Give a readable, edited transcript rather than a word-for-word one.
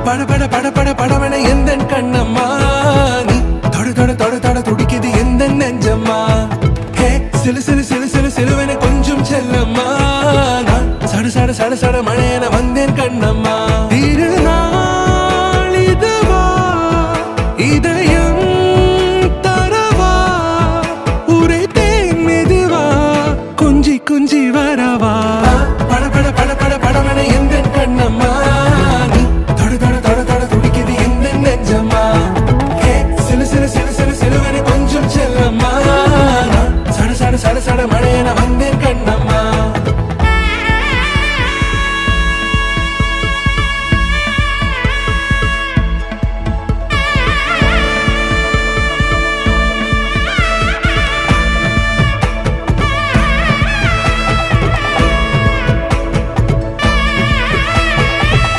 பட பட பட பட படவன எந்த கண்ணம்மா நீ தொட தொட தொட தொட துடிக்குது எந்த நெஞ்சம்மா ஹே சிலு சிலு சிலு சிலு சிலுவன கொஞ்சம் செல்லம்மா நான் சட சட சட சட மழையன வந்தேன் கண்ணம்மா